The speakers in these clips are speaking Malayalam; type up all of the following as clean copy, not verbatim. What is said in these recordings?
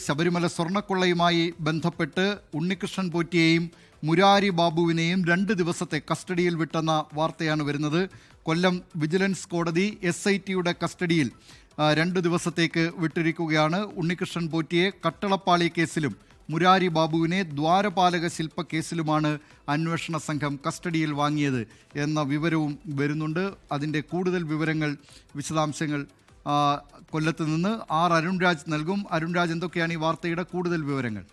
ശബരിമല സ്വർണ്ണക്കൊള്ളയുമായി ബന്ധപ്പെട്ട് ഉണ്ണികൃഷ്ണൻ പോറ്റിയെയും മുരാരി ബാബുവിനെയും 2 ദിവസത്തെ കസ്റ്റഡിയിൽ വിട്ടെന്ന വാർത്തയാണ് വരുന്നത്. കൊല്ലം വിജിലൻസ് കോടതി SITയുടെ കസ്റ്റഡിയിൽ 2 ദിവസത്തേക്ക് വിട്ടിരിക്കുകയാണ്. ഉണ്ണികൃഷ്ണൻ പോറ്റിയെ കട്ടളപ്പാളി കേസിലും മുരാരി ബാബുവിനെ ദ്വാരപാലക ശില്പ കേസിലുമാണ് അന്വേഷണ സംഘം കസ്റ്റഡിയിൽ വാങ്ങിയത് എന്ന വിവരവും വരുന്നുണ്ട്. അതിൻ്റെ കൂടുതൽ വിവരങ്ങൾ, വിശദാംശങ്ങൾ കൊല്ലത്ത് നിന്ന് അരുൺരാജ് നൽകും. അരുൺരാജ്, എന്തൊക്കെയാണ് ഈ വാർത്തയുടെ കൂടുതൽ വിവരങ്ങൾ?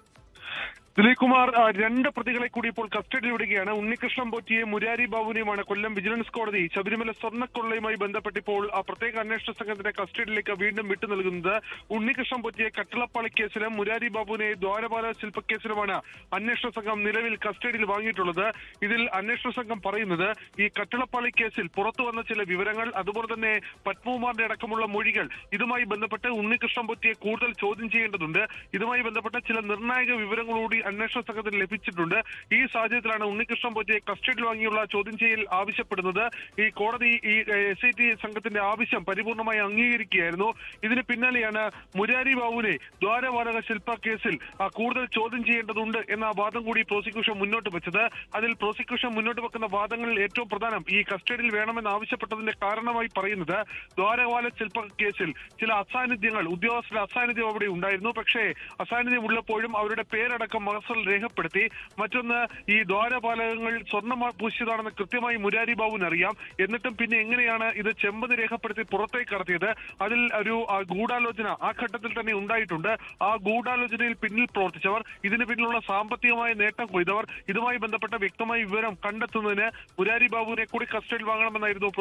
ദിലീപ് കുമാർ, 2 പ്രതികളെ കൂടി ഇപ്പോൾ കസ്റ്റഡിയിൽ വിടുകയാണ്. ഉണ്ണികൃഷ്ണൻ പോറ്റിയെയും മുരാരി ബാബുവിനെയുമാണ് കൊല്ലം വിജിലൻസ് കോടതി ശബരിമല സ്വർണ്ണക്കൊള്ളയുമായി ബന്ധപ്പെട്ട് ഇപ്പോൾ പ്രത്യേക അന്വേഷണ സംഘത്തിന്റെ കസ്റ്റഡിയിലേക്ക് വീണ്ടും വിട്ടു നൽകുന്നത്. ഉണ്ണികൃഷ്ണൻ പോറ്റിയെ കട്ടളപ്പാളി കേസിലും മുരാരി ബാബുവിനെ ദ്വാരപാലക ശില്പക്കേസിലുമാണ് അന്വേഷണ സംഘം നിലവിൽ കസ്റ്റഡിയിൽ വാങ്ങിയിട്ടുള്ളത്. ഇതിൽ അന്വേഷണ സംഘം പറയുന്നത് ഈ കട്ടളപ്പാളി കേസിൽ പുറത്തു വന്ന ചില വിവരങ്ങൾ, അതുപോലെ തന്നെ പത്മകുമാറിന്റെ അടക്കമുള്ള മൊഴികൾ, ഇതുമായി ബന്ധപ്പെട്ട് ഉണ്ണികൃഷ്ണൻ പോറ്റിയെ കൂടുതൽ ചോദ്യം ചെയ്യേണ്ടതുണ്ട്. ഇതുമായി ബന്ധപ്പെട്ട ചില നിർണായക വിവരങ്ങളോടി അന്വേഷണ സംഘത്തിന് ലഭിച്ചിട്ടുണ്ട്. ഈ സാഹചര്യത്തിലാണ് ഉണ്ണികൃഷ്ണൻ പോറ്റിയെ കസ്റ്റഡിയിൽ വാങ്ങിയുള്ള ചോദ്യം ചെയ്യൽ ആവശ്യപ്പെടുന്നത്. ഈ കോടതി ഈ SIT സംഘത്തിന്റെ ആവശ്യം പരിപൂർണമായി അംഗീകരിക്കുകയായിരുന്നു. ഇതിന് പിന്നാലെയാണ് മുരാരി ബാബുവിനെ ദ്വാരപാലക ശില്പ കേസിൽ കൂടുതൽ ചോദ്യം ചെയ്യേണ്ടതുണ്ട് എന്ന വാദം കൂടി പ്രോസിക്യൂഷൻ മുന്നോട്ട് വെച്ചത്. അതിൽ പ്രോസിക്യൂഷൻ മുന്നോട്ട് വെക്കുന്ന വാദങ്ങളിൽ ഏറ്റവും പ്രധാനം ഈ കസ്റ്റഡിയിൽ വേണമെന്ന് ആവശ്യപ്പെട്ടതിന്റെ കാരണമായി പറയുന്നത് ദ്വാരപാലക ശില്പ കേസിൽ ചില അസാന്നിധ്യങ്ങൾ, ഉദ്യോഗസ്ഥരുടെ അസാന്നിധ്യം അവിടെ ഉണ്ടായിരുന്നു. പക്ഷേ അസാന്നിധ്യം ഉള്ളപ്പോഴും അവരുടെ പേരടക്കം രേഖപ്പെടുത്തി. മറ്റൊന്ന്, ഈ ദ്വാരപാലകങ്ങൾ സ്വർണ്ണം പൂശിയതാണെന്ന് കൃത്യമായി മുരാരി ബാബുവിന് അറിയാം. എന്നിട്ടും പിന്നെ എങ്ങനെയാണ് ഇത് ചെമ്പത് രേഖപ്പെടുത്തി പുറത്തേക്ക് കടത്തിയത്? അതിൽ ഒരു ഗൂഢാലോചന ആ ഘട്ടത്തിൽ തന്നെ ഉണ്ടായിട്ടുണ്ട്. ആ ഗൂഢാലോചനയിൽ പിന്നിൽ പ്രവർത്തിച്ചവർ, ഇതിന് പിന്നിലുള്ള സാമ്പത്തികമായ നേട്ടം കൊയ്തവർ, ഇതുമായി ബന്ധപ്പെട്ട വ്യക്തമായ വിവരം കണ്ടെത്തുന്നതിന് മുരാരി ബാബുവിനെ കൂടി കസ്റ്റഡിയിൽ വാങ്ങണമെന്നായിരുന്നു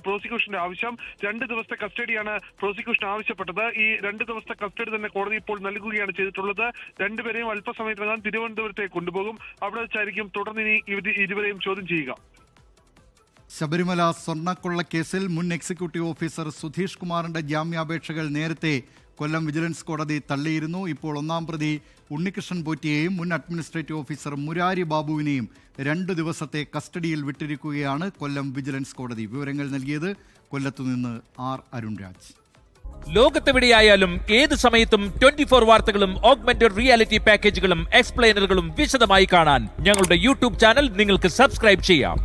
പ്രോസിക്യൂഷന്റെ ആവശ്യം. 2 ദിവസത്തെ കസ്റ്റഡിയാണ് പ്രോസിക്യൂഷൻ ആവശ്യപ്പെട്ടത്. ഈ 2 ദിവസത്തെ കസ്റ്റഡി തന്നെ കോടതി ഇപ്പോൾ നൽകുകയാണ് ചെയ്തിട്ടുള്ളത്. രണ്ടുപേരെയും അല്പസമയത്തിനകം തിരുവനന്തപുരത്തേക്ക് കൊണ്ടുപോകും. അവിടെ വെച്ചായിരിക്കും തുടർന്ന് ഇനി ഇരുവരെയും ചോദ്യം ചെയ്യുക. ശബരിമല സ്വർണ്ണക്കൊള്ള കേസിൽ മുൻ എക്സിക്യൂട്ടീവ് ഓഫീസർ സുധീഷ് കുമാറിന്റെ ജാമ്യാപേക്ഷകൾ നേരത്തെ കൊല്ലം വിജിലൻസ് കോടതി തള്ളിയിരുന്നു. ഇപ്പോൾ 1-ാം പ്രതി ഉണ്ണികൃഷ്ണൻ പോറ്റിയെയും മുൻ അഡ്മിനിസ്ട്രേറ്റീവ് ഓഫീസർ മുരാരി ബാബുവിനെയും 2 ദിവസത്തെ കസ്റ്റഡിയിൽ വിട്ടിരിക്കുകയാണ് കൊല്ലം വിജിലൻസ് കോടതി. വിവരങ്ങൾ നൽകിയത് കൊല്ലത്തുനിന്ന് അരുൺരാജ്. ലോകത്തെവിടെയായാലും ഏത് സമയത്തും 24 വാർത്തകളും ഓഗ്മെന്റഡ് റിയാലിറ്റി പാക്കേജുകളും എക്സ്പ്ലെയിനറുകളും വിശദമായി കാണാൻ ഞങ്ങളുടെ YouTube ചാനൽ നിങ്ങൾക്ക് സബ്സ്ക്രൈബ് ചെയ്യാം.